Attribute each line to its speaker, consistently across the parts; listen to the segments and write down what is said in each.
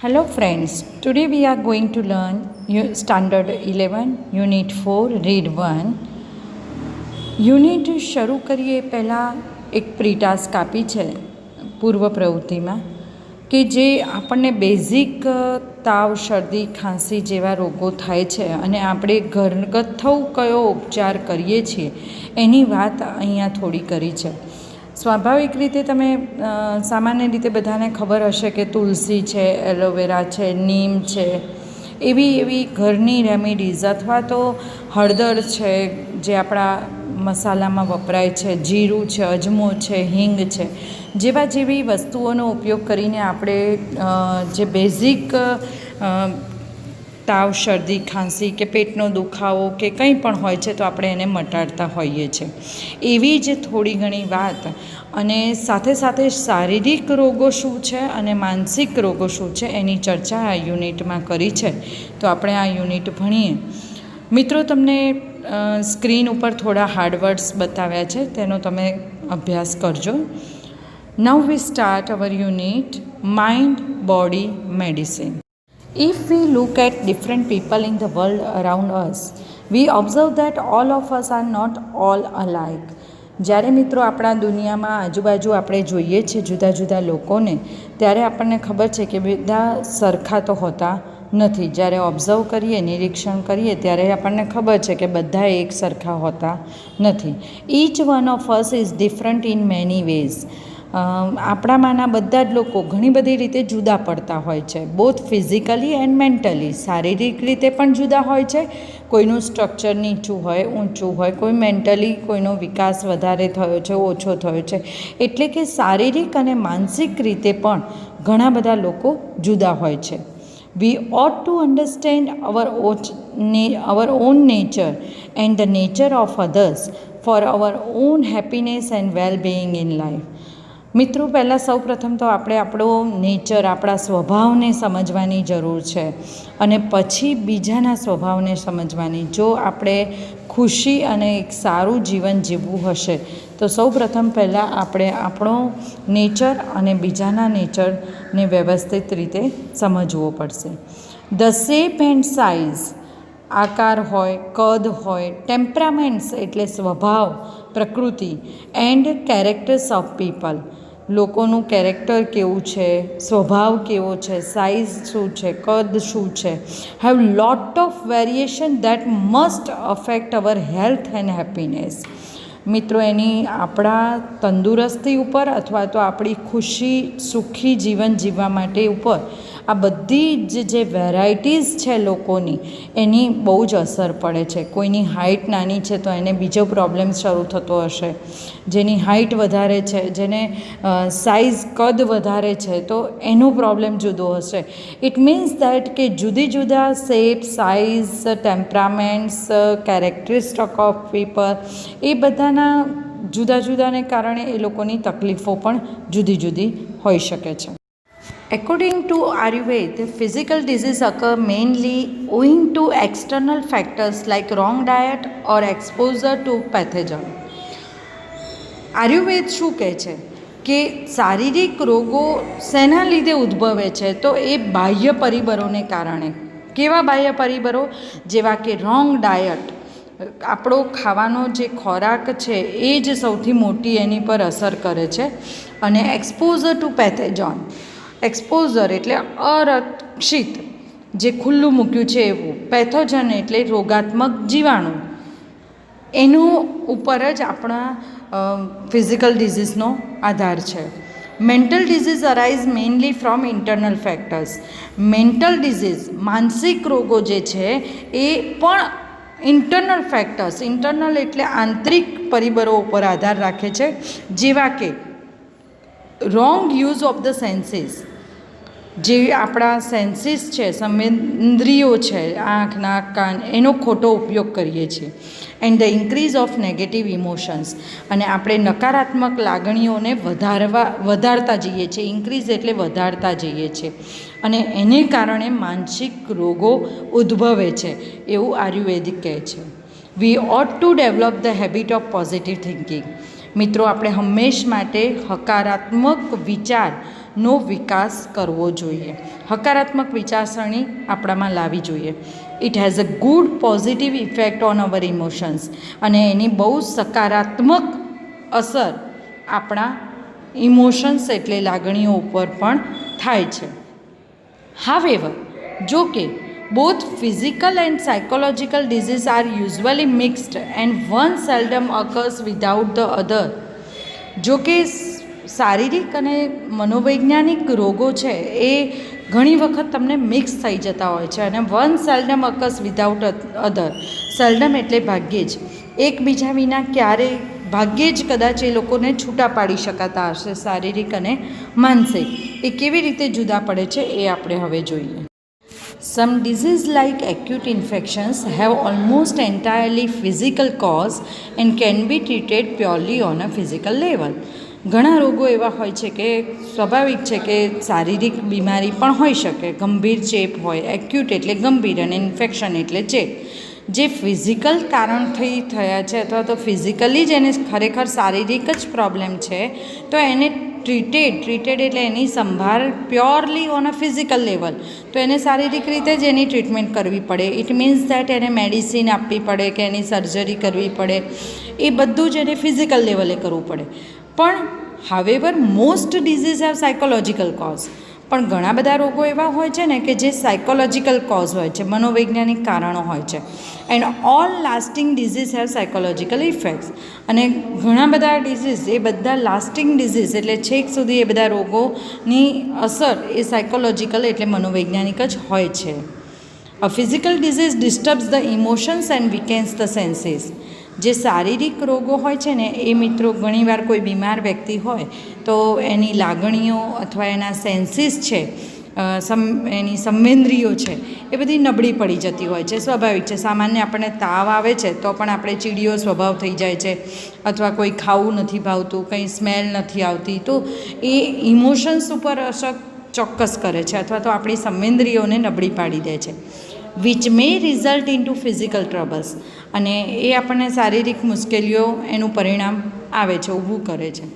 Speaker 1: Hello friends, today we are going to learn Standard 11, Unit 4, Read 1. Unit શરૂ કરીએ પહેલાં એક પ્રી ટાસ્ક આપી છે પૂર્વ પ્રવૃત્તિમાં કે જે આપણને બેઝિક તાવ શરદી ખાંસી જેવા રોગો થાય છે અને આપણે ઘરગથ્થુ કયો ઉપચાર કરીએ છીએ એની વાત અહીંયા થોડી કરી છે. સ્વાભાવિક રીતે તમે સામાન્ય રીતે બધાને ખબર હશે કે તુલસી છે, એલોવેરા છે, નીમ છે, એવી ઘરની રેમેડીઝ અથવા તો હળદર છે જે આપણા મસાલામાં વપરાય છે, જીરું છે, અજમો છે, હિંગ છે, જેવી વસ્તુઓનો ઉપયોગ કરીને આપણે જે બેઝિક તાવ શરદી ખાંસી કે પેટનો દુખાવો કે કંઈ પણ હોય છે તો આપણે એને મટાડતા હોઈએ છીએ. એવી જ થોડી ઘણી વાત અને સાથે સાથે શારીરિક રોગો શું છે અને માનસિક રોગો શું છે એની ચર્ચા આ યુનિટમાં કરી છે. તો આપણે આ યુનિટ ભણીએ. મિત્રો, તમને સ્ક્રીન ઉપર થોડા હાર્ડવર્ડ્સ બતાવ્યા છે, તેનો તમે અભ્યાસ કરજો. Now we start our unit mind body medicine. If we look at different people in the world around us, we observe that all of us are not all alike. જ્યારે મિત્રો આપણા દુનિયામાં આજુબાજુ આપણે જોઈએ છીએ જુદા જુદા લોકોને, ત્યારે આપણને ખબર છે કે બધા સરખા તો હોતા નથી. જ્યારે ઓબ્ઝર્વ કરીએ, નિરીક્ષણ કરીએ, ત્યારે આપણને ખબર છે કે બધા એક સરખા હોતા નથી. Each one of us is different in many ways. આપણામાંના બધા જ લોકો ઘણી બધી રીતે જુદા પડતા હોય છે, બોથ ફિઝિકલી એન્ડ મેન્ટલી. શારીરિક રીતે પણ જુદા હોય છે, કોઈનું સ્ટ્રક્ચર નીચું હોય, ઊંચું હોય, કોઈ મેન્ટલી કોઈનો વિકાસ વધારે થયો છે, ઓછો થયો છે. એટલે કે શારીરિક અને માનસિક રીતે પણ ઘણા બધા લોકો જુદા હોય છે. We ought to understand our own nature and the nature of others for our own happiness and well-being in life. મિત્રો, પહેલાં સૌપ્રથમ તો આપણે આપણો નેચર, આપણા સ્વભાવને સમજવાની જરૂર છે અને પછી બીજાના સ્વભાવને સમજવાની. જો આપણે ખુશી અને એક સારું જીવન જીવવું હશે તો સૌપ્રથમ પહેલાં આપણે આપણો નેચર અને બીજાના નેચરને વ્યવસ્થિત રીતે સમજવો પડશે. ધ શેપ એન્ડ સાઇઝ, આકાર હોય, કદ હોય, ટેમ્પરામેન્ટ્સ એટલે સ્વભાવ, પ્રકૃતિ, એન્ડ કેરેક્ટર્સ ઓફ પીપલ, લોકોનું કેરેક્ટર કેવું છે, સ્વભાવ કેવો છે, સાઇઝ શું છે, કદ શું છે, have lot of variation that must affect hour health and happiness. મિત્રો, એની આપણા તંદુરસ્તી ઉપર અથવા તો આપણી ખુશી સુખી જીવન જીવવા માટે ઉપર આ બધી જ જે વેરાયટીઝ છે લોકોની, એની બહુ જ અસર પડે છે. કોઈની હાઇટ નાની છે તો એને બીજો પ્રોબ્લેમ શરૂ થતો હશે, જેની હાઇટ વધારે છે, જેને સાઇઝ કદ વધારે છે તો એનો પ્રોબ્લેમ જુદો હશે. ઇટ મીન્સ દેટ કે જુદી જુદા shape, size, temperaments, characteristic of people, એ બધાના જુદા જુદાને કારણે એ લોકોની તકલીફો પણ જુદી જુદી હોઈ શકે છે. According to Ayurveda, physical disease occur mainly owing to external factors like wrong diet or exposure to pathogen. Ayurveda શું કહે છે કે શારીરિક રોગો શેના લીધે ઉદ્ભવે છે? તો એ બાહ્ય પરિબળોને કારણે. કેવા બાહ્ય પરિબળો? જેવા કે રોંગ ડાયટ, આપણો ખાવાનો જે ખોરાક છે એ જ સૌથી મોટી એની પર અસર કરે છે. અને એક્સપોઝર ટુ પેથેજોન, એક્સપોઝર એટલે અરક્ષિત, જે ખુલ્લું મૂક્યું છે એવું. પેથોજન એટલે રોગાત્મક જીવાણુ. એનું ઉપર જ આપણા ફિઝિકલ ડિઝીઝનો આધાર છે. Mental disease arise mainly from internal factors. Mental disease, માનસિક રોગો જે છે એ પણ ઇન્ટરનલ ફેક્ટર્સ, ઇન્ટરનલ એટલે આંતરિક પરિબળો ઉપર આધાર રાખે છે. જેવા કે wrong use of the senses, જે આપણા સેન્સીસ છે, સંવેન્દ્રિયો છે, આંખ, નાક, કાન, એનો ખોટો ઉપયોગ કરીએ છીએ. And the increase of negative emotions, અને આપણે નકારાત્મક લાગણીઓને વધારતા જઈએ છીએ. ઇન્ક્રીઝ એટલે વધારતા જઈએ છીએ અને એને કારણે માનસિક રોગો ઉદ્ભવે છે એવું આયુર્વેદિક કહે છે. We ought to develop the habit of positive thinking. મિત્રો, આપણે હંમેશ માટે હકારાત્મક વિચાર નો વિકાસ કરવો જોઈએ. હકારાત્મક વિચારસરણી આપણામાં લાવવી જોઈએ. It has a good positive effect on our emotions, અને એની બહુ સકારાત્મક અસર આપણા ઇમોશન્સ એટલે લાગણીઓ ઉપર પણ થાય છે. હાવેવર, જો કે both physical and psychological diseases are usually mixed and one seldom occurs without the other. જો કે શારીરિક અને મનોવૈજ્ઞાનિક રોગો છે એ ઘણી વખત તમને મિક્સ થઈ જતા હોય છે, અને વન સેલ્ડમ અકર્સ વિધાઉટ અધર. સેલ્ડમ એટલે ભાગ્યે જ, એકબીજા વિના ક્યારેય ભાગ્યે જ કદાચ એ લોકોને છૂટા પાડી શકાતા હશે. શારીરિક અને માનસિક એ કેવી રીતે જુદા પડે છે એ આપણે હવે જોઈએ. Some diseases like acute infections have almost entirely physical cause and can be treated purely on a physical level. ઘણા રોગો એવા હોય છે કે સ્વાભાવિક છે કે શારીરિક બીમારી પણ હોઈ શકે. ગંભીર ચેપ હોય, એક્યુટ એટલે ગંભીર, અને ઇન્ફેક્શન એટલે ચેપ જે ફિઝિકલ કારણથી થયા છે અથવા તો ફિઝિકલી જ એને ખરેખર શારીરિક જ પ્રોબ્લેમ છે, તો એને ટ્રીટેડ એટલે એની સંભાળ purely on a physical level, તો એને શારીરિક રીતે જ એની ટ્રીટમેન્ટ કરવી પડે. ઇટ મીન્સ દેટ એને મેડિસિન આપવી પડે કે એની સર્જરી કરવી પડે, એ બધું જ એને ફિઝિકલ લેવલે કરવું પડે. પણ however most disease have psychological cause. પણ ઘણા બધા રોગો એવા હોય છે ને કે જે સાયકોલોજીકલ કોઝ હોય છે, મનોવૈજ્ઞાનિક કારણો હોય છે. And all lasting disease have psychological effects. અને ઘણા બધા ડિઝીઝ એ બધા લાસ્ટિંગ ડિઝીઝ એટલે છેક સુધી એ બધા રોગોની અસર એ સાયકોલોજીકલ એટલે મનોવૈજ્ઞાનિક જ હોય છે. A physical disease disturbs the emotions and weakens the senses. જે શારીરિક રોગો હોય છે ને એ મિત્રો ઘણીવાર કોઈ બીમાર વ્યક્તિ હોય તો એની લાગણીઓ અથવા એના સેન્સીસ છે, એની સંવેન્દ્રિયો છે, એ બધી નબળી પડી જતી હોય છે. સ્વાભાવિક છે. સામાન્ય આપણને તાવ આવે છે તો પણ આપણે ચીડિયો સ્વભાવ થઈ જાય છે, અથવા કોઈ ખાવું નથી ભાવતું, કંઈ સ્મેલ નથી આવતી, તો એ ઇમોશન્સ ઉપર અસર ચોક્કસ કરે છે અથવા તો આપણી સંવેન્દ્રિયોને નબળી પાડી દે છે. Which may result into physical troubles. અને એ આપણને શારીરિક મુશ્કેલીઓ એનું પરિણામ આવે છે, ઊભું કરે છે.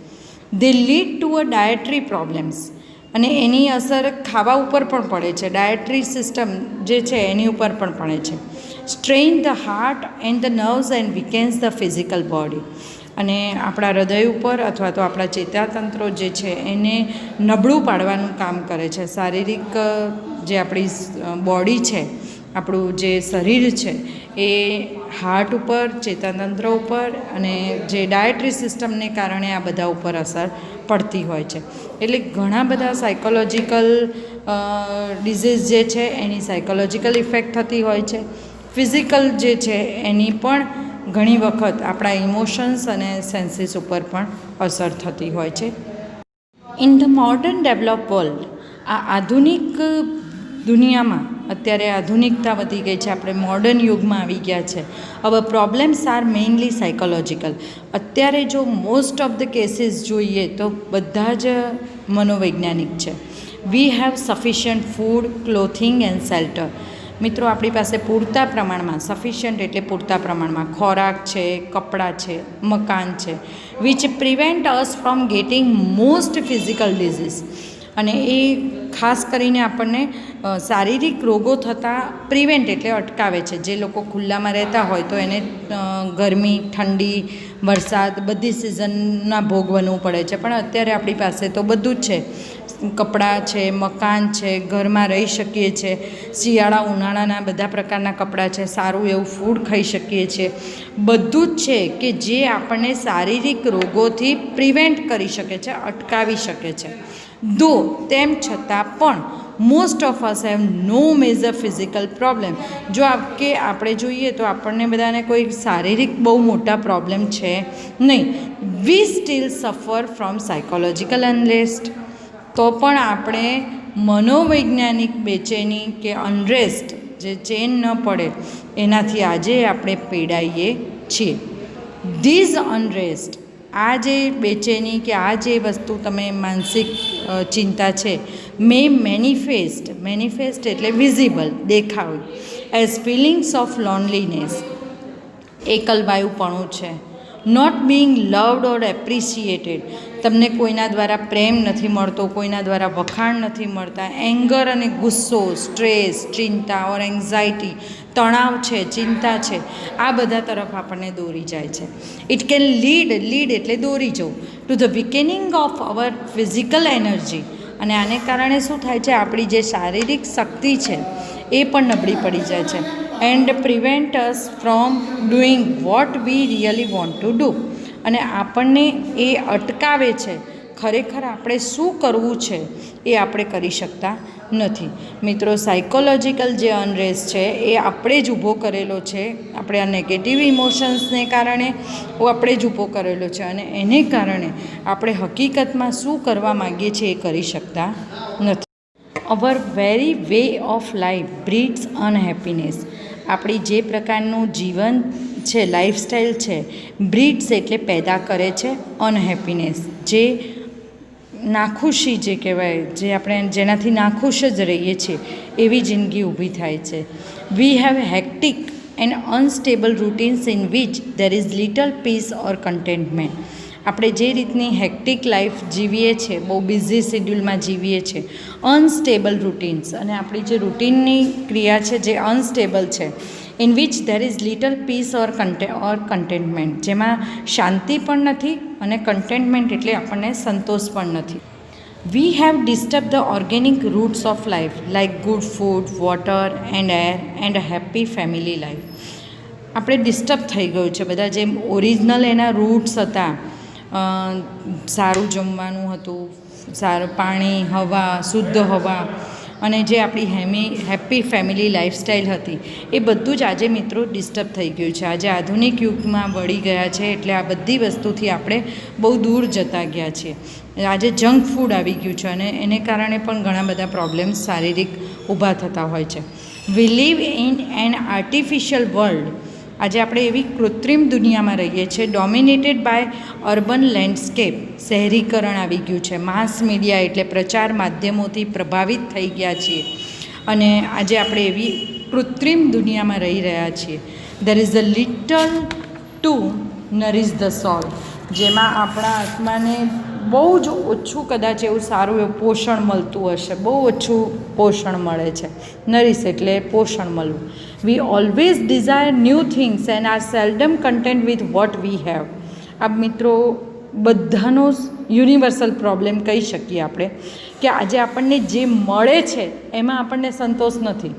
Speaker 1: They lead to a dietary problems. અને એની અસર ખાવા ઉપર પણ પડે છે. ડાયટરી સિસ્ટમ જે છે એની ઉપર પણ પડે છે. Strain the heart and the nerves and weakens the physical body. અને આપણા હૃદય ઉપર અથવા તો આપણા ચેતાતંત્રો જે છે એને નબળું પાડવાનું કામ કરે છે. શારીરિક જે આપણી બોડી છે, આપણું જે શરીર છે એ હાર્ટ ઉપર, ચેતાતંત્ર ઉપર અને જે ડાયટરી સિસ્ટમને કારણે આ બધા ઉપર અસર પડતી હોય છે. એટલે ઘણા બધા સાયકોલોજીકલ ડિઝીઝ જે છે એની સાયકોલોજીકલ ઇફેક્ટ થતી હોય છે. ફિઝિકલ જે છે એની પણ ઘણી વખત આપણા ઇમોશન્સ અને સેન્સીસ ઉપર પણ અસર થતી હોય છે. In the modern develop world, આ આધુનિક દુનિયામાં અત્યારે આધુનિકતા વધી ગઈ છે, આપણે મોડર્ન યુગમાં આવી ગયા છે. હવે પ્રોબ્લેમ્સ આર મેઇનલી સાયકોલોજીકલ. અત્યારે જો મોસ્ટ ઓફ ધ કેસીસ જોઈએ તો બધા જ મનોવૈજ્ઞાનિક છે. We have sufficient food, clothing and shelter. મિત્રો, આપણી પાસે પૂરતા પ્રમાણમાં, સફિશિયન્ટ એટલે પૂરતા પ્રમાણમાં ખોરાક છે, કપડાં છે, મકાન છે, which prevent us from getting most physical disease. અને એ ખાસ કરીને આપણને શારીરિક રોગો થતાં પ્રિવેન્ટ એટલે અટકાવે છે. જે લોકો ખુલ્લામાં રહેતા હોય તો એને ગરમી, ઠંડી, વરસાદ બધી સિઝનના ભોગ બનવું પડે છે. પણ અત્યારે આપણી પાસે તો બધું જ છે. કપડાં છે, મકાન છે, ઘરમાં રહી શકીએ છીએ, શિયાળા ઉનાળાના બધા પ્રકારના કપડાં છે, સારું એવું ફૂડ ખાઈ શકીએ છીએ. બધું જ છે કે જે આપણને શારીરિક રોગોથી પ્રિવેન્ટ કરી શકે છે, અટકાવી શકે છે. દો તેમ છતાં પણ most of us have no major physical problem. જો કે આપણે જોઈએ તો આપણને બધાને કોઈ શારીરિક બહુ મોટા પ્રોબ્લેમ છે નહીં. We still suffer from psychological unrest. તો પણ આપણે મનોવૈજ્ઞાનિક બેચેની કે અનરેસ્ટ, જે ચેન ન પડે એનાથી આજે આપણે પીડાઈએ છીએ. ધીઝ અનરેસ્ટ, આ જે બેચેની કે આ જે વસ્તુ તમે માનસિક ચિંતા છે, મેનિફેસ્ટ એટલે વિઝિબલ, દેખાવ, એઝ ફિલિંગ્સ ઓફ લોનલીનેસ, એકલવાયુપણું છે, not being loved or appreciated, તમને કોઈના દ્વારા પ્રેમ નથી મળતો, કોઈના દ્વારા વખાણ નથી મળતા, એંગર અને ગુસ્સો, સ્ટ્રેસ, ચિંતા ઓર એન્ઝાયટી, તણાવ છે, ચિંતા છે, આ બધા તરફ આપણને દોરી જાય છે. ઇટ કેન લીડ એટલે દોરી જવું to the weakening of our physical energy. અને આને કારણે શું થાય છે, આપણી જે શારીરિક શક્તિ છે એ પણ નબળી પડી જાય છે. And prevent us from doing what we really want to do. અને આપણને એ અટકાવે છે ખરેખર આપણે શું કરવું છે એ આપણે કરી શકતા નથી. મિત્રો, સાયકોલોજીકલ જે અનરેસ્ટ છે એ આપણે જ ઊભો કરેલો છે. આપણે આ નેગેટિવ ઇમોશન્સને કારણે આપણે જ ઊભો કરેલો છે, અને એને કારણે આપણે હકીકતમાં શું કરવા માગીએ છીએ એ કરી શકતા નથી. અવર very way of life breeds અનહેપીનેસ. આપણી જે પ્રકારનું જીવન છે, લાઈફસ્ટાઈલ છે, બ્રીડ્સ એટલે પેદા કરે છે અનહેપીનેસ, જે નાખુશી જે કહેવાય, જે આપણે જેનાથી નાખુશ જ રહીએ છીએ એવી જિંદગી ઊભી થાય છે. We have hectic and unstable routines in which there is little peace or contentment. આપણે જે રીતની હેક્ટિક લાઈફ જીવીએ છીએ, બહુ બિઝી શેડ્યુલમાં જીવીએ છીએ, અનસ્ટેબલ રૂટીન્સ, અને આપણી જે રૂટીનની ક્રિયા છે જે અનસ્ટેબલ છે, in which there is little peace or contentment, જેમાં શાંતિ પણ નથી અને કન્ટેન્ટમેન્ટ એટલે આપણને સંતોષ પણ નથી. We have disturb the organic roots of life like good food, water and air and a happy family life. આપણે ડિસ્ટર્બ થઈ ગયું છે બધા જે ઓરિજિનલ એના રૂટ્સ હતા, સારું જમવાનું હતું, સારું પાણી, હવા, શુદ્ધ હવા, અને જે આપણી હેપી ફેમિલી લાઈફસ્ટાઈલ હતી એ બધું જ આજે મિત્રો ડિસ્ટર્બ થઈ ગયું છે. આજે આધુનિક યુગમાં વળી ગયા છે એટલે આ બધી વસ્તુથી આપણે બહુ દૂર જતા ગયા છીએ. આજે જંક ફૂડ આવી ગયું છે અને એને કારણે પણ ઘણા બધા પ્રોબ્લેમ્સ શારીરિક ઊભા થતા હોય છે. We live in an artificial world. આજે આપણે એવી કૃત્રિમ દુનિયામાં રહીએ છીએ, ડોમિનેટેડ બાય અર્બન લેન્ડસ્કેપ. શહેરીકરણ આવી ગયું છે, માસ મીડિયા એટલે પ્રચાર માધ્યમોથી પ્રભાવિત થઈ ગયા છીએ, અને આજે આપણે એવી કૃત્રિમ દુનિયામાં રહી રહ્યા છીએ. There is a little to nourish the soul. જેમાં આપણા આત્માને બહુ જ ઓછું કદાચ એવું સારું એવું પોષણ મળતું હશે, બહુ ઓછું પોષણ મળે છે. નરિશ એટલે પોષણ મળવું. We always desire new things and are seldom content with what we have. આ મિત્રો બધાનો યુનિવર્સલ પ્રોબ્લેમ કહી શકીએ આપણે કે આજે આપણને જે મળે છે એમાં આપણને સંતોષ નથી.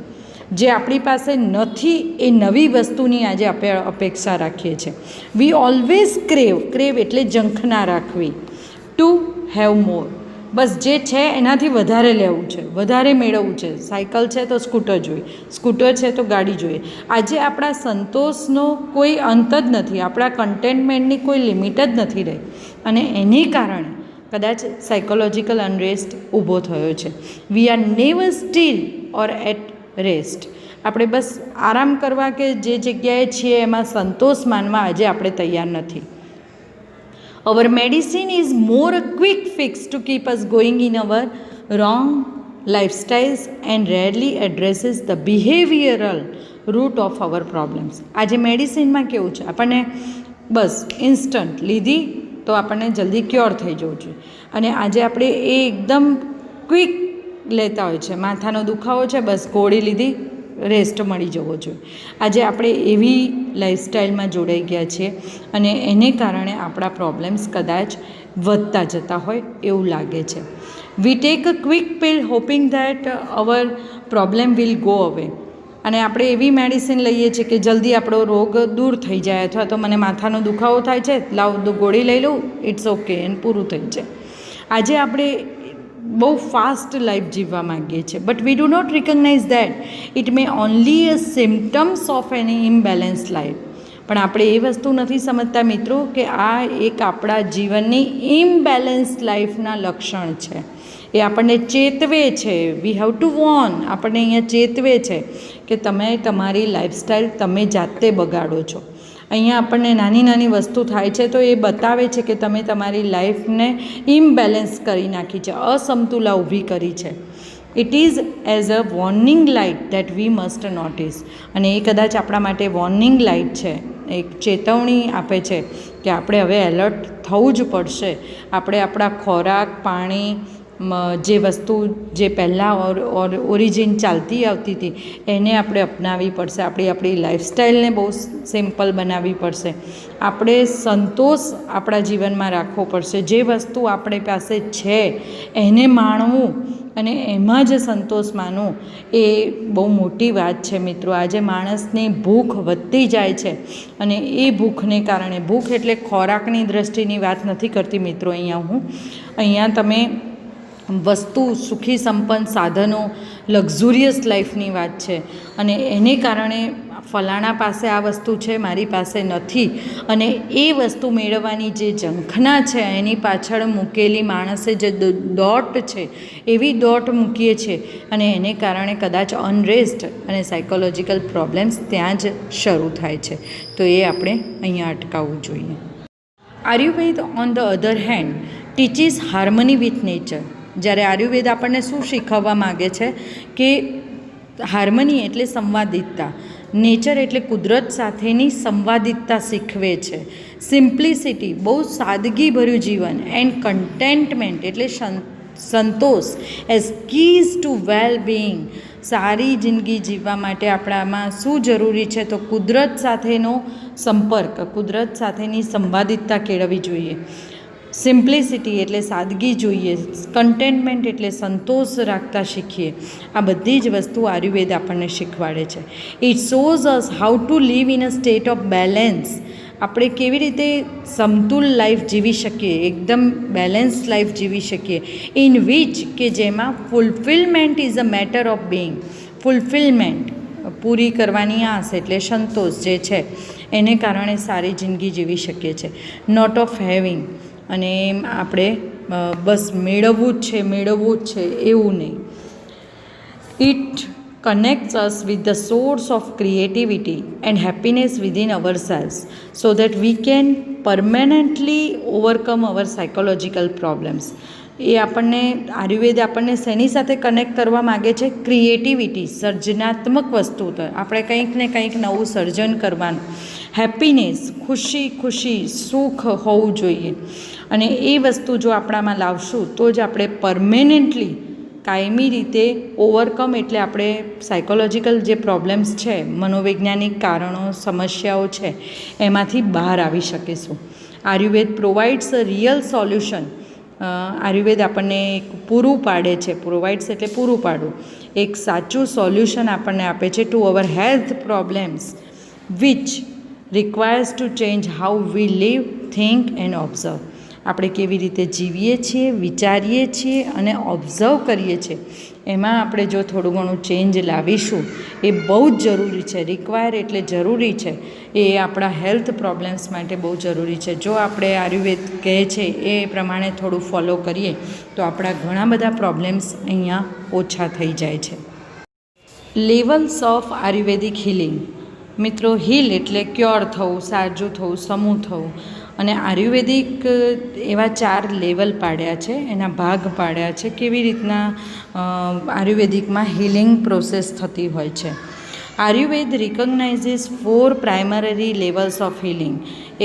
Speaker 1: જે આપણી પાસે નથી એ નવી વસ્તુની આજે અપેક્ષા રાખીએ છીએ. વી ઓલવેઝ ક્રેવ એટલે ઝંખના રાખવી, ટુ હેવ મોર. બસ જે છે એનાથી વધારે લેવું છે, વધારે મેળવવું છે. સાયકલ છે તો સ્કૂટર જોઈએ, સ્કૂટર છે તો ગાડી જોઈએ. આજે આપણા સંતોષનો કોઈ અંત જ નથી, આપણા કન્ટેન્ટમેન્ટની કોઈ લિમિટ જ નથી રહી, અને એની કારણે કદાચ સાયકોલોજીકલ અનરેસ્ટ ઊભો થયો છે. We are never still or at rest. આપણે બસ આરામ કરવા કે જે જગ્યાએ છીએ એમાં સંતોષ માનવા આજે આપણે તૈયાર નથી. Our medicine is more a quick fix to keep us going in our wrong lifestyles and rarely addresses the behavioral root of our problems. આજે મેડિસિનમાં કેવું છે, આપણને બસ ઇન્સ્ટન્ટ લીધી તો આપણને જલ્દી ક્યોર થઈ જવું જોઈએ, અને આજે આપણે એ એકદમ ક્વિક લેતા હોય છે. માથાનો દુખાવો છે, બસ ગોળી લીધી, રેસ્ટ મળી જવો જોઈએ. આજે આપણે એવી લાઈફસ્ટાઈલમાં જોડાઈ ગયા છીએ, અને એને કારણે આપણા પ્રોબ્લેમ્સ કદાચ વધતા જતા હોય એવું લાગે છે. We take a quick pill hoping that our problem will go away. અને આપણે એવી મેડિસિન લઈએ છીએ કે જલ્દી આપણો રોગ દૂર થઈ જાય, અથવા તો મને માથાનો દુખાવો થાય છે, લાવ ગોળી લઈ લઉં, ઇટ્સ ઓકે, અને પૂરું થઈ જાય. આજે આપણે બહુ ફાસ્ટ લાઈફ જીવવા માગીએ છીએ, but we do not recognize that it may only a symptoms of any imbalance life. પણ આપણે એ વસ્તુ નથી સમજતા મિત્રો કે આ એક આપણા જીવનની ઇમ્બેલેન્સ લાઈફના લક્ષણ છે. એ આપણને ચેતવે છે. We have to Warne. આપણને અહીંયા ચેતવે છે કે તમે તમારી લાઈફસ્ટાઈલ તમે જાતે બગાડો છો. અહીંયા આપણને નાની નાની વસ્તુ થાય છે તો એ બતાવે છે કે તમે તમારી લાઈફને ઇમ્બેલેન્સ કરી નાખી છે, અસમતુલા ઊભી કરી છે. It is as a warning light that we must notice. અને એ કદાચ આપણા માટે વોર્નિંગ લાઇટ છે, એક ચેતવણી આપે છે કે આપણે હવે એલર્ટ થવું જ પડશે. આપણે આપણા ખોરાક, પાણી, જે વસ્તુ જે પહેલાં ઓરિજિન ચાલતી આવતી હતી એને આપણે અપનાવવી પડશે. આપણી લાઈફસ્ટાઈલને બહુ સિમ્પલ બનાવવી પડશે. આપણે સંતોષ આપણા જીવનમાં રાખવો પડશે. જે વસ્તુ આપણી પાસે છે એને માણવું અને એમાં જ સંતોષ માનવું એ બહુ મોટી વાત છે મિત્રો. આજે માણસની ભૂખ વધતી જાય છે અને એ ભૂખને કારણે, ભૂખ એટલે ખોરાકની દૃષ્ટિની વાત નથી કરતી મિત્રો અહીંયા તમે વસ્તુ, સુખી સંપન્ન સાધનો, લક્ઝુરિયસ લાઈફની વાત છે. અને એને કારણે ફલાણા પાસે આ વસ્તુ છે, મારી પાસે નથી, અને એ વસ્તુ મેળવવાની જે ઝંખના છે એની પાછળ મૂકેલી માણસે જે દોટ છે એવી દોટ મૂકીએ છીએ અને એને કારણે કદાચ અનરેસ્ટ અને સાયકોલોજીકલ પ્રોબ્લેમ્સ ત્યાં જ શરૂ થાય છે. તો એ આપણે અહીંયા અટકાવવું જોઈએ. Ayurveda on the other hand teaches harmony with nature. જ્યારે આયુર્વેદ આપણને શું શીખવવા માગે છે કે હાર્મની એટલે સંવાદિતતા, નેચર એટલે કુદરત સાથેની સંવાદિતતા શીખવે છે. સિમ્પ્લિસિટી, બહુ સાદગીભર્યું જીવન, એન્ડ કન્ટેન્ટમેન્ટ એટલે સંતોષ એઝ કીઝ ટુ વેલ બિંગ. સારી જિંદગી જીવવા માટે આપણામાં શું જરૂરી છે તો કુદરત સાથેનો સંપર્ક, કુદરત સાથેની સંવાદિતતા કેળવવી જોઈએ. સિમ્પ્લિસિટી એટલે સાદગી જોઈએ, કન્ટેન્ટમેન્ટ એટલે સંતોષ રાખતા શીખીએ. આ બધી જ વસ્તુ આયુર્વેદ આપણને શીખવાડે છે. It shows us how two live in a state of balance. આપણે કેવી રીતે સમતુલ લાઈફ જીવી શકીએ, એકદમ બેલેન્સ લાઈફ જીવી શકીએ. ઇન વિચ કે જેમાં fulfilment is a matter of being. Fulfilment પૂરી કરવાની આસ એટલે સંતોષ જે છે એને કારણે સારી જિંદગી જીવી શકીએ છીએ. નોટ ઓફ હેવિંગ, અને આપણે બસ મેળવવું જ છે એવું નહીં. It connects us with the source of creativity and happiness within ourselves so that we can permanently overcome our psychological problems. એ આપણને આયુર્વેદ આપણને શેની સાથે કનેક્ટ કરવા માગે છે? ક્રિએટિવિટી, સર્જનાત્મક વસ્તુ. તો આપણે કંઈક ને કંઈક નવું સર્જન કરવાનું. હેપીનેસ, ખુશી, સુખ હોવું જોઈએ. અને એ વસ્તુ જો આપણામાં લાવશું તો જ આપણે પરમેનન્ટલી, કાયમી રીતે ઓવરકમ એટલે આપણે સાયકોલોજીકલ જે પ્રોબ્લેમ્સ છે, મનોવૈજ્ઞાનિક કારણો, સમસ્યાઓ છે એમાંથી બહાર આવી શકીશું. આયુર્વેદ પ્રોવાઇડ્સ અ રિયલ સોલ્યુશન. આયુર્વેદ આપણને એક પૂરું પાડે છે, પ્રોવાઇડ્સ એટલે પૂરું પાડવું, એક સાચું સોલ્યુશન આપણને આપે છે to our health problems which requires to change how we live, think and observe. આપણે કેવી રીતે જીવીએ છીએ, વિચારીએ છીએ અને ઓબ્ઝર્વ કરીએ છીએ, એમાં આપણે જો થોડું ઘણું ચેન્જ લાવીશું એ બહુ જ જરૂરી છે. રિક્વાયર એટલે જરૂરી છે. એ આપણા હેલ્થ પ્રોબ્લેમ્સ માટે બહુ જરૂરી છે. જો આપણે આયુર્વેદ કહે છે એ પ્રમાણે થોડું ફોલો કરીએ તો આપણા ઘણા બધા પ્રોબ્લેમ્સ અહીંયા ઓછા થઈ જાય છે. Levels of Ayurvedic healing. મિત્રો, હીલ એટલે ક્યોર થવું, સાજું થવું, સમૂહ થવું. અને આયુર્વેદિક એવા 4 લેવલ પાડ્યા છે, એના ભાગ પાડ્યા છે, કેવી રીતના આયુર્વેદિકમાં હિલિંગ પ્રોસેસ થતી હોય છે. Ayurveda recognises 4 primary levels of healing.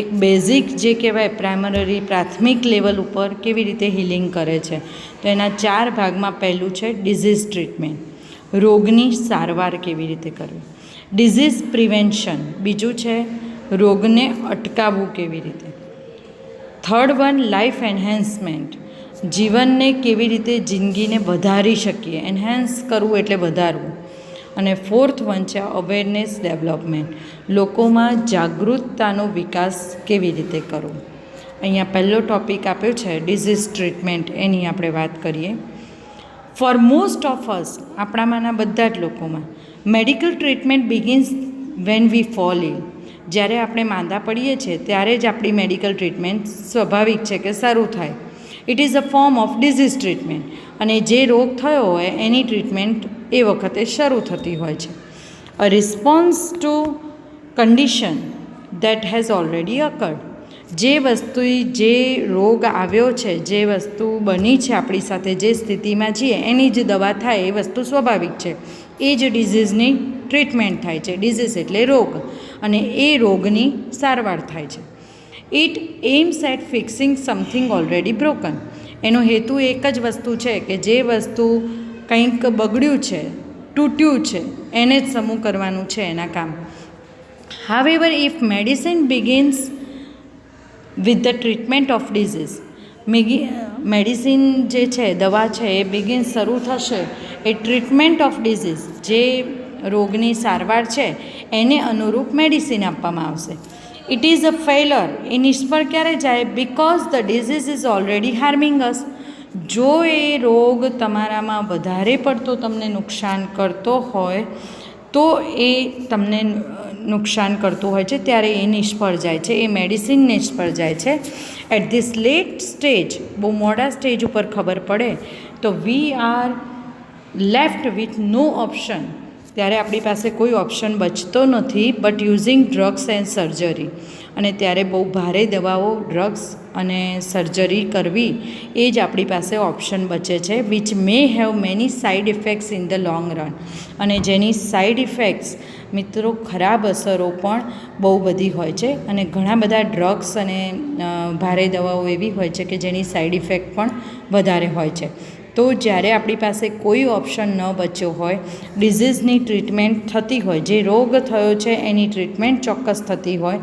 Speaker 1: એક બેઝિક જે કહેવાય પ્રાઇમરી, પ્રાથમિક લેવલ ઉપર કેવી રીતે હિલિંગ કરે છે તો એના 4 ભાગમાં પહેલું છે ડિઝીઝ ટ્રીટમેન્ટ, રોગની સારવાર કેવી રીતે કરવી. ડિઝીઝ પ્રિવેન્શન, બીજું છે રોગને અટકાવવું કેવી રીતે. થર્ડ વન લાઈફ એન્હેન્સમેન્ટ, જીવનને કેવી રીતે જિંદગીને વધારી શકીએ, એન્હેન્સ કરવું એટલે વધારવું. અને ફોર્થ વન છે અવેરનેસ ડેવલપમેન્ટ, લોકોમાં જાગૃતતાનો વિકાસ કેવી રીતે કરવો. અહીંયા પહેલો ટૉપિક આપ્યો છે ડિઝીઝ ટ્રીટમેન્ટ, એની આપણે વાત કરીએ. ફોર મોસ્ટ ઓફ અસ, આપણામાંના બધા જ લોકોમાં, medical treatment begins when we fall ill. જ્યારે આપણે માંદા પડીએ છીએ ત્યારે જ આપણી મેડિકલ ટ્રીટમેન્ટ સ્વાભાવિક છે કે શરૂ થાય. It is a form of disease treatment. અને જે રોગ થયો હોય એની ટ્રીટમેન્ટ એ વખતે શરૂ થતી હોય છે. A response to condition that has already occurred. જે વસ્તુ જે રોગ આવ્યો છે, જે વસ્તુ બની છે આપણી સાથે, જે સ્થિતિમાં છીએ એની જ દવા થાય એ વસ્તુ સ્વાભાવિક છે. એ જ ડિઝીઝની ટ્રીટમેન્ટ થાય છે. ડિઝીઝ એટલે રોગ, અને એ રોગની સારવાર થાય છે. It aims at fixing something already broken. એનો હેતુ એક જ વસ્તુ છે કે જે વસ્તુ કંઈક બગડ્યું છે, તૂટ્યું છે, એને જ સમૂહ કરવાનું છે એના કામ. However if medicine begins with the treatment of disease, medicine જે છે, દવા છે, એ બિગિન્સ શરૂ થશે એ ટ્રીટમેન્ટ ઓફ ડિઝીઝ, જે રોગની સારવાર છે એને અનુરૂપ મેડિસિન આપવામાં આવશે. ઇટ ઇઝ અ ફેલર, એ નિષ્ફળ ક્યારે જાય? Because the disease is already harming us. જો એ રોગ તમારામાં વધારે પડતો તમને નુકસાન કરતો હોય, તો એ તમને નુકસાન કરતું હોય છે ત્યારે એ નિષ્ફળ જાય છે, એ મેડિસિન નિષ્ફળ જાય છે. એટ ધીસ લેટ સ્ટેજ, બહુ મોડા સ્ટેજ ઉપર ખબર પડે તો we are left with no option, ત્યારે આપણી પાસે કોઈ ઓપ્શન બચતો નથી but using drugs and surgery. અને ત્યારે બહુ ભારે દવાઓ, ડ્રગ્સ અને સર્જરી કરવી એ જ આપણી પાસે ઓપ્શન બચે છે. Which May have many side effects in the long run. અને જેની સાઇડ ઇફેક્ટ્સ, મિત્રો, ખરાબ અસરો પણ બહુ બધી હોય છે. અને ઘણા બધા ડ્રગ્સ અને ભારે દવાઓ એવી હોય છે કે જેની સાઇડ ઇફેક્ટ પણ વધારે હોય છે. તો જ્યારે આપણી પાસે કોઈ ઓપ્શન ન બચ્યો હોય, ડિઝીઝની ટ્રીટમેન્ટ થતી હોય, જે રોગ થયો છે એની ટ્રીટમેન્ટ ચોક્કસ થતી હોય,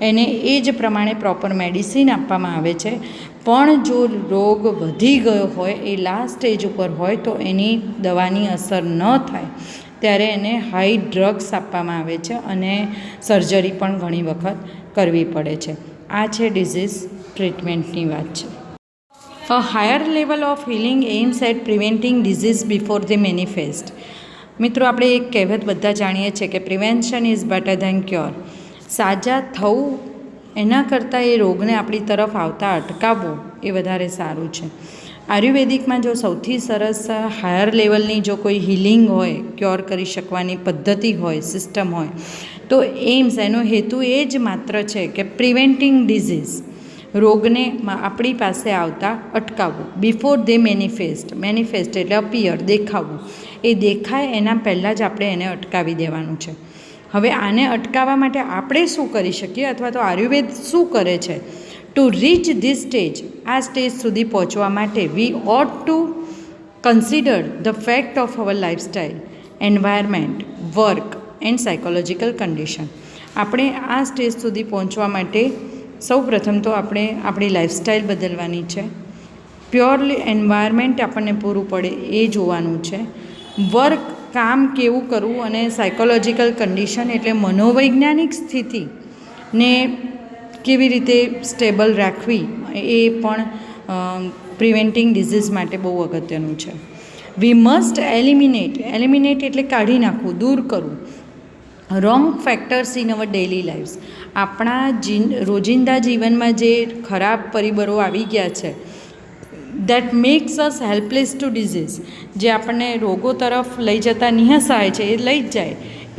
Speaker 1: એને એ જ પ્રમાણે પ્રોપર મેડિસિન આપવામાં આવે છે. પણ જો રોગ વધી ગયો હોય, એ લાસ્ટ સ્ટેજ ઉપર હોય, તો એની દવાની અસર ન થાય ત્યારે એને હાઈ ડ્રગ્સ આપવામાં આવે છે અને સર્જરી પણ ઘણી વખત કરવી પડે છે. આ છે ડિઝીઝ ટ્રીટમેન્ટની વાત છે. A higher level of healing aims at preventing disease before they manifest. મિત્રો, આપણે એક કહેવત બધા જાણીએ છીએ કે prevention is better than cure. સાજા થવું એના કરતાં એ રોગને આપણી તરફ આવતા અટકાવવું એ વધારે સારું છે. આયુર્વેદિકમાં જો સૌથી સરસ હાયર લેવલની જો કોઈ હિલિંગ હોય, ક્યોર કરી શકવાની પદ્ધતિ હોય, સિસ્ટમ હોય, તો એમ્સ, એનો હેતુ એ જ માત્ર છે કે પ્રિવેન્ટિંગ ડિઝીઝ, રોગને આપણી પાસે આવતા અટકાવવું. બિફોર દે મેનિફેસ્ટ, મેનિફેસ્ટ એટલે અપિયર, દેખાવું. એ દેખાય એના પહેલાં જ આપણે એને અટકાવી દેવાનું છે. હવે આને અટકાવવા માટે આપણે શું કરી શકીએ, અથવા તો આયુર્વેદ શું કરે છે? ટુ રીચ ધીસ સ્ટેજ, આ સ્ટેજ સુધી પહોંચવા માટે we ought to consider the fact of our lifestyle, environment, work and psychological condition. આપણે આ સ્ટેજ સુધી પહોંચવા માટે સૌ પ્રથમ તો આપણે આપણી લાઈફસ્ટાઈલ બદલવાની છે. પ્યોરલી એન્વાયરમેન્ટ આપણને પૂરું પડે એ જોવાનું છે. વર્ક, કામ કેવું કરવું, અને સાયકોલોજીકલ કન્ડિશન એટલે મનોવૈજ્ઞાનિક સ્થિતિને કેવી રીતે સ્ટેબલ રાખવી, એ પણ પ્રિવેન્ટિંગ ડિઝીઝ માટે બહુ અગત્યનું છે. વી મસ્ટ એલિમિનેટ એટલે કાઢી નાખવું, દૂર કરવું, wrong factors in our daily lifes. આપણા રોજિંદા જીવનમાં જે ખરાબ પરિબળો આવી ગયા છે, that makes us helpless to disease, જે આપણને રોગો તરફ લઈ જતા નિહસહાય છે, એ લઈ જ જાય,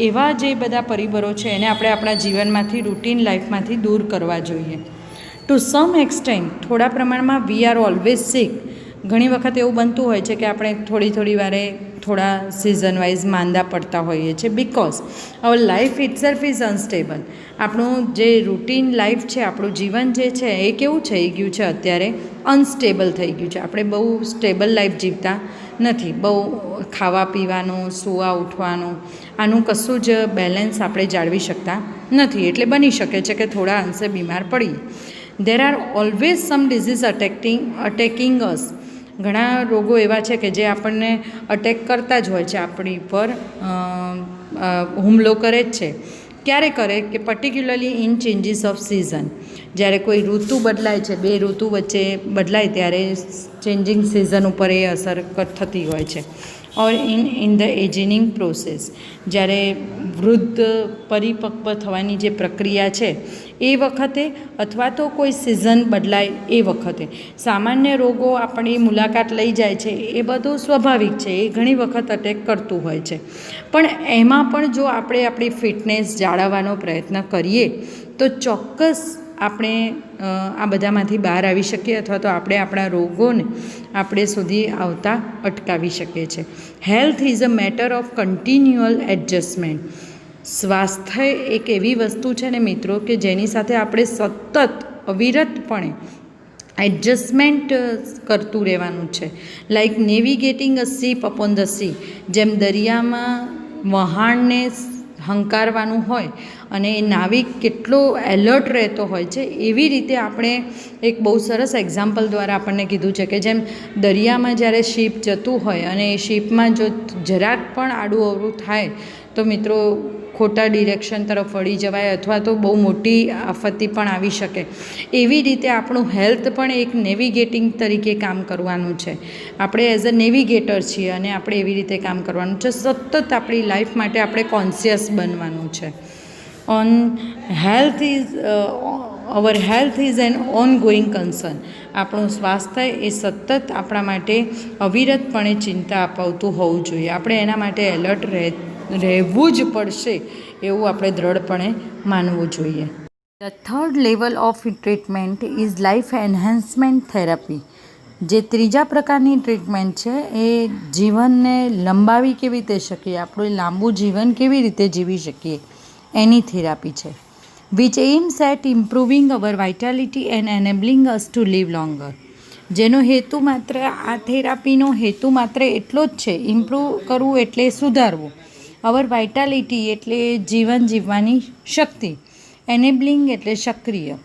Speaker 1: એવા જે બધા પરિબળો છે એને આપણે આપણા જીવનમાંથી, રૂટીન લાઈફમાંથી દૂર કરવા જોઈએ. ટુ સમ એક્સટેન્ટ, થોડા પ્રમાણમાં વી આર ઓલવેઝ સિક. ઘણી વખત એવું બનતું હોય છે કે આપણે થોડી વારે થોડા સિઝન વાઇઝ માંદા પડતા હોઈએ છીએ, because our life itself is unstable. આપણું જે રૂટીન લાઈફ છે, આપણું જીવન જે છે એ કેવું થઈ ગયું છે, અત્યારે અનસ્ટેબલ થઈ ગયું છે. આપણે બહુ સ્ટેબલ લાઈફ જીવતા નથી. બહુ ખાવા પીવાનું, સૂવા ઉઠવાનું, આનું કશું જ બેલેન્સ આપણે જાળવી શકતા નથી. એટલે બની શકે છે કે થોડા અંશે બીમાર પડીએ. There are always some disease attacking us. ઘણા રોગો એવા છે કે જે આપણને અટેક કરતા જ હોય છે, આપણી પર હુમલો કરે જ છે. ક્યારે કરે? કે particularly in changes off season. જ્યારે કોઈ ઋતુ બદલાય છે, બે ઋતુ વચ્ચે બદલાય ત્યારે ચેન્જિંગ સિઝન ઉપર એ અસર થતી હોય છે. ઓર ઇન ધ એજિનિંગ પ્રોસેસ, જ્યારે વૃદ્ધ પરિપક્વ થવાની જે પ્રક્રિયા છે એ વખતે, અથવા તો કોઈ સિઝન બદલાય એ વખતે. સામાન્ય રોગો આપણી મુલાકાત લઈ જાય છે, એ બધું સ્વાભાવિક છે, એ ઘણી વખત અટેક કરતું હોય છે. પણ એમાં પણ જો આપણે આપણી ફિટનેસ જાળવવાનો પ્રયત્ન કરીએ તો ચોક્કસ આપણે આ બધામાંથી બહાર આવી શકીએ અથવા તો આપણે આપણા રોગોને આપણે સુધી આવતા અટકાવી શકીએ છીએ. Health is a matter of કન્ટિન્યુઅલ adjustment. સ્વાસ્થ્ય એક એવી વસ્તુ છે ને મિત્રો કે જેની સાથે આપણે સતત અવિરતપણે એડજસ્ટમેન્ટ કરતું રહેવાનું છે. Like navigating a ship upon the sea. જેમ દરિયામાં વહાણને હંકારવાનું હોય અને એ નાવિક કેટલો એલર્ટ રહેતો હોય છે, એવી રીતે આપણે એક બહુ સરસ એક્ઝામ્પલ દ્વારા આપણને કીધું છે કે જેમ દરિયામાં જ્યારે શિપ જતું હોય અને એ શિપમાં જો જરાક પણ આડું અવળું થાય તો મિત્રો ખોટા ડિરેક્શન તરફ વળી જવાય અથવા તો બહુ મોટી આફતી પણ આવી શકે. એવી રીતે આપણું હેલ્થ પણ એક નેવિગેટિંગ તરીકે કામ કરવાનું છે. આપણે એઝ અ નેવિગેટર છીએ અને આપણે એવી રીતે કામ કરવાનું છે. સતત આપણી લાઈફ માટે આપણે કોન્શિયસ બનવાનું છે. અવર health is an on going concern. આપણું સ્વાસ્થ્ય એ સતત આપણા માટે અવિરતપણે ચિંતા અપાવતું હોવું જોઈએ. આપણે એના માટે એલર્ટ રહેવું જ પડશે એવું આપણે દ્રઢપણે માનવું જોઈએ. The third level of treatment is life enhancement therapy. જે ત્રીજા પ્રકારની ટ્રીટમેન્ટ છે એ જીવનને લંબાવી કેવી રીતે શકીએ, આપણું લાંબુ જીવન કેવી રીતે જીવી શકીએ એની થેરાપી છે. Which aims at improving our vitality and enabling us to live longer. જેનો હેતુ માત્ર આ થેરાપીનો હેતુ માત્ર એટલો જ છે, ઇમ્પ્રૂવ કરવું એટલે સુધારવું, અવર વાઇટાલિટી એટલે જીવન જીવવાની શક્તિ, એનેબલિંગ એટલે સક્રિય,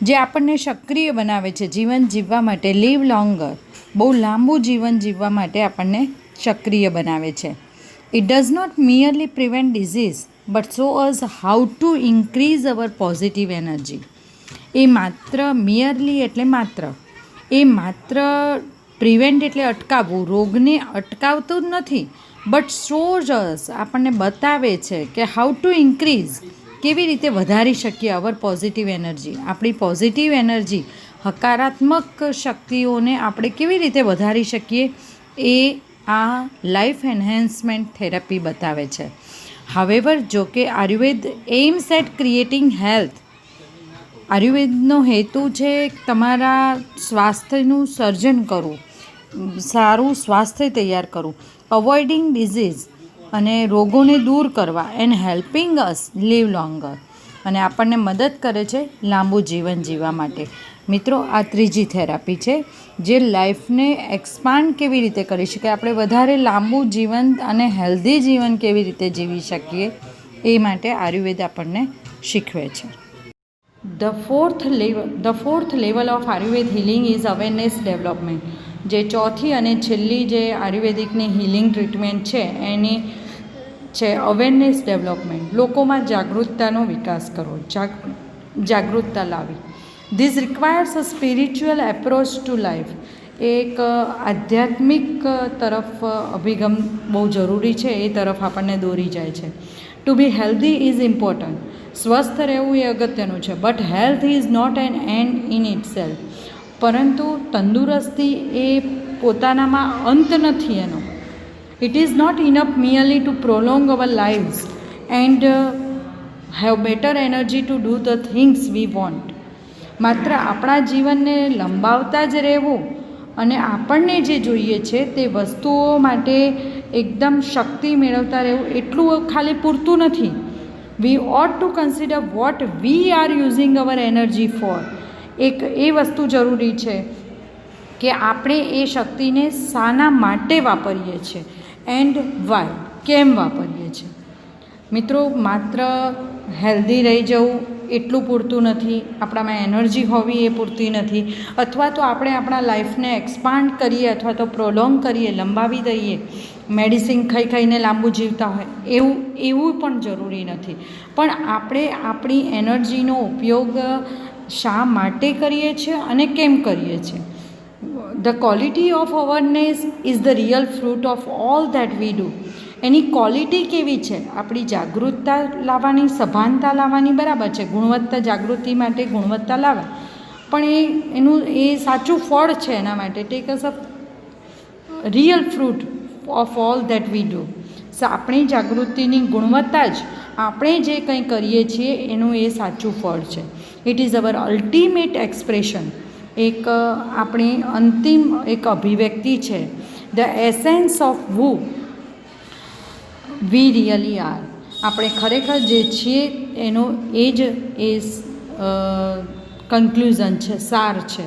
Speaker 1: જે આપણને સક્રિય બનાવે છે જીવન જીવવા માટે, લીવ લોંગર બહુ લાંબુ જીવન જીવવા માટે આપણને સક્રિય બનાવે છે. It does not merely prevent disease but show us how to increase our positive energy. એ માત્ર મિયરલી એટલે માત્ર, એ માત્ર પ્રિવેન્ટ એટલે અટકાવવું, રોગને અટકાવતું જ નથી, બટ શોઝ અસ આપણને બતાવે છે કે હાઉ ટુ ઇન્ક્રીઝ કેવી રીતે વધારી શકીએ અવર પોઝિટિવ એનર્જી. આપણી પોઝિટિવ એનર્જી, હકારાત્મક શક્તિઓને આપણે કેવી રીતે વધારી શકીએ એ આ લાઈફ એન્હાન્સમેન્ટ થેરાપી બતાવે છે. હાવેવર જો કે Ayurveda aims at creating health. આયુર્વેદનો હેતુ છે તમારા સ્વાસ્થ્યનું સર્જન કરવું, સારું સ્વાસ્થ્ય તૈયાર કરવું, અવોઇડિંગ ડિઝીઝ અને રોગોને દૂર કરવા, and helping us live longer અને આપણને મદદ કરે છે લાંબુ જીવન જીવવા માટે. મિત્રો આ ત્રીજી થેરાપી છે જે લાઈફને એક્સપાન્ડ કેવી રીતે કરી શકે, આપણે વધારે લાંબુ જીવન અને હેલ્ધી જીવન કેવી રીતે જીવી શકીએ એ માટે આયુર્વેદ આપણને શીખવે છે. The fourth level of Ayurveda healing is awareness development. જે ચોથી અને છેલ્લી જે આયુર્વેદિકની હિલિંગ ટ્રીટમેન્ટ છે એની છે અવેરનેસ ડેવલપમેન્ટ. લોકોમાં જાગૃતતાનો વિકાસ કરવો, જાગૃતતા લાવી. This requires a spiritual approach to life. એક આધ્યાત્મિક તરફ અભિગમ બહુ જરૂરી છે, એ તરફ આપણને દોરી જાય છે. To be healthy is important. સ્વસ્થ રહેવું એ અગત્યનું છે, but health is not an end in itself. પરંતુ તંદુરસ્તી એ પોતાનામાં અંત નથી એનો. It is not enough merely to prolong our lives and have better energy to do the things we want. માત્ર આપણા જીવનને લંબાવતા જ રહેવું અને આપણને જે જોઈએ છે તે વસ્તુઓ માટે એકદમ શક્તિ મેળવતા રહેવું એટલું ખાલી પૂરતું નથી. We ought to consider what we are using our energy for. એક એ વસ્તુ જરૂરી છે કે આપણે એ શક્તિને શાના માટે વાપરીએ છીએ એન્ડ વાય, કેમ વાપરીએ છીએ. મિત્રો માત્ર હેલ્ધી રહી જવું એટલું પૂરતું નથી, આપણામાં એનર્જી હોવી એ પૂરતી નથી, અથવા તો આપણે આપણા લાઈફને એક્સપાન્ડ કરીએ અથવા તો પ્રોલોંગ કરીએ, લંબાવી દઈએ, મેડિસિન ખાઈ ખાઈને લાંબુ જીવતા હોય એવું પણ જરૂરી નથી. પણ આપણે આપણી એનર્જીનો ઉપયોગ શા માટે કરીએ છીએ અને કેમ કરીએ છીએ. The quality of awareness is the real fruit of all that we do. Any quality કેવી છે, આપણી જાગૃતતા લાવવાની, સભાનતા લાવવાની, બરાબર છે, ગુણવત્તા, જાગૃતિ માટે ગુણવત્તા લાવે, પણ એનું એ સાચું ફળ છે એના માટે. Take us a real fruit of all that we do. આપણી જાગૃતિની ગુણવત્તા જ આપણે જે કંઈ કરીએ છીએ એનું એ સાચું ફળ છે. It is our ultimate expression, એક આપણી અંતિમ એક અભિવ્યક્તિ છે. The essence of who we really are, આપણે ખરેખર જે છીએ એનો એ જ કન્ક્લુઝન છે, સાર છે.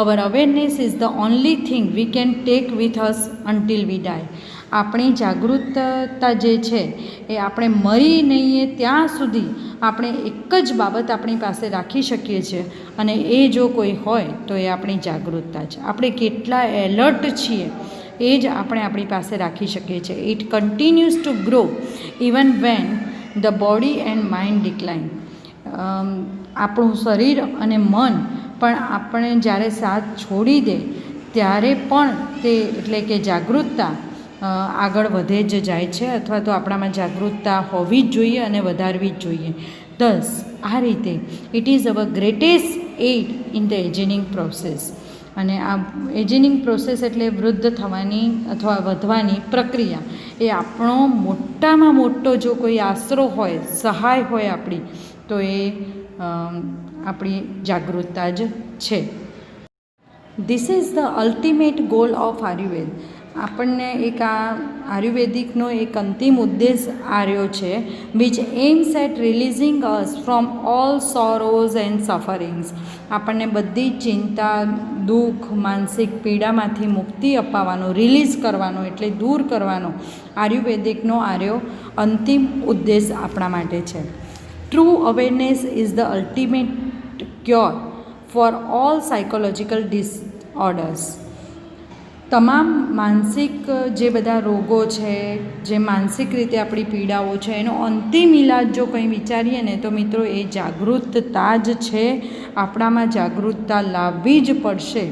Speaker 1: Our awareness is the only thing we can take with us until we die. આપણી જાગૃતતા જે છે એ આપણે મરી નહીં ત્યાં સુધી આપણે એક જ બાબત આપણી પાસે રાખી શકીએ છીએ, અને એ જો કોઈ હોય તો એ આપણી જાગૃતતા છે. આપણે કેટલા એલર્ટ છીએ એ જ આપણે આપણી પાસે રાખી શકીએ છીએ. It continues two grow even when the body and mind decline. આપણું શરીર અને મન પણ આપણે જ્યારે સાથ છોડી દે ત્યારે પણ તે એટલે કે જાગૃતતા આગળ વધે જ જાય છે, અથવા તો આપણામાં જાગૃતતા હોવી જ જોઈએ અને વધારવી જ જોઈએ. ધસ આ રીતે it is our greatest aid in the ageing process. અને આ એજિંગ પ્રોસેસ એટલે વૃદ્ધ થવાની અથવા વધવાની પ્રક્રિયા, એ આપણો મોટામાં મોટો જો કોઈ આશરો હોય, સહાય હોય આપણી, તો એ આપણી જાગૃતતા જ છે. This is the ultimate goal of Ayurveda. આપણને એક આ આયુર્વેદિકનો એક અંતિમ ઉદ્દેશ આર્યો છે, which aims at releasing us from all sorrows and sufferings. આપણને બધી ચિંતા, દુઃખ, માનસિક પીડામાંથી મુક્તિ અપાવવાનો, રિલીઝ કરવાનો એટલે દૂર કરવાનો આયુર્વેદિકનો આર્યો અંતિમ ઉદ્દેશ આપણા માટે છે. True awareness is the ultimate cure for all psychological disorders. તમામ માનસિક જે બધા રોગો છે, જે માનસિક રીતે આપણી પીડાઓ છે, એનો અંતિમ ઇલાજ જો કંઈ વિચારીએ ને તો મિત્રો એ જાગૃતતા જ છે. આપણામાં જાગૃતતા લાવવી જ પડશે.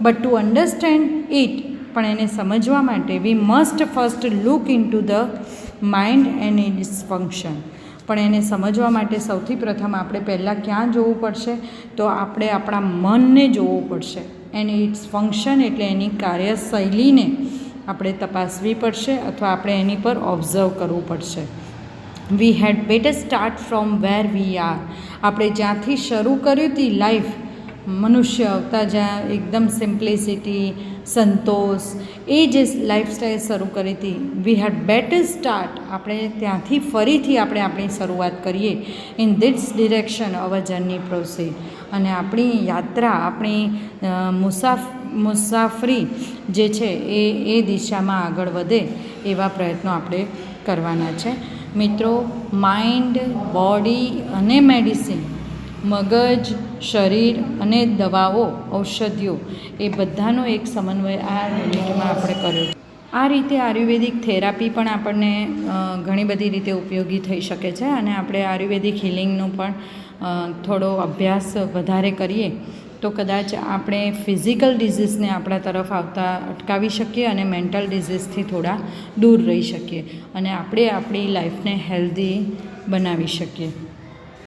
Speaker 1: બટ ટુ અન્ડરસ્ટેન્ડ ઇટ, પણ એને સમજવા માટે we must first look into the mind and its function. પણ એને સમજવા માટે સૌથી પ્રથમ આપણે પહેલાં ક્યાં જોવું પડશે? તો આપણે આપણા મનને જોવું પડશે. એન્ડ ઇટ્સ ફંક્શન એટલે એની કાર્યશૈલીને આપણે તપાસવી પડશે, અથવા આપણે એની પર ઓબ્ઝર્વ કરવું પડશે. We had better start from where we are. આપણે જ્યાંથી શરૂ કર્યું હતી લાઈફ, મનુષ્ય અવતાર, જ્યાં એકદમ સિમ્પ્લિસિટી, સંતોષ, એ જે લાઈફસ્ટાઈલ શરૂ કરી હતી, વી હેડ બેટર સ્ટાર્ટ. આપણે ત્યાંથી ફરીથી આપણે આપણી શરૂઆત કરીએ. In this direction our journey proceed. અને આપણી યાત્રા, આપણી મુસાફરી જે છે એ દિશામાં આગળ વધે એવા પ્રયત્નો આપણે કરવાના છે. મિત્રો, માઇન્ડ, બોડી અને મેડિસિન, મગજ, શરીર અને દવાઓ, ઔષધિઓ, એ બધાનો એક સમન્વય આ યુનિટમાં આપણે કર્યો. આ રીતે આયુર્વેદિક થેરાપી પણ આપણને ઘણી બધી રીતે ઉપયોગી થઈ શકે છે. અને આપણે આયુર્વેદિક હિલિંગનો પણ થોડો અભ્યાસ વધારે કરીએ તો કદાચ આપણે ફિઝિકલ ડિઝીઝને આપણા તરફ આવતા અટકાવી શકીએ અને મેન્ટલ ડિઝીઝથી થોડા દૂર રહી શકીએ, અને આપણે આપણી લાઈફને હેલ્ધી બનાવી શકીએ.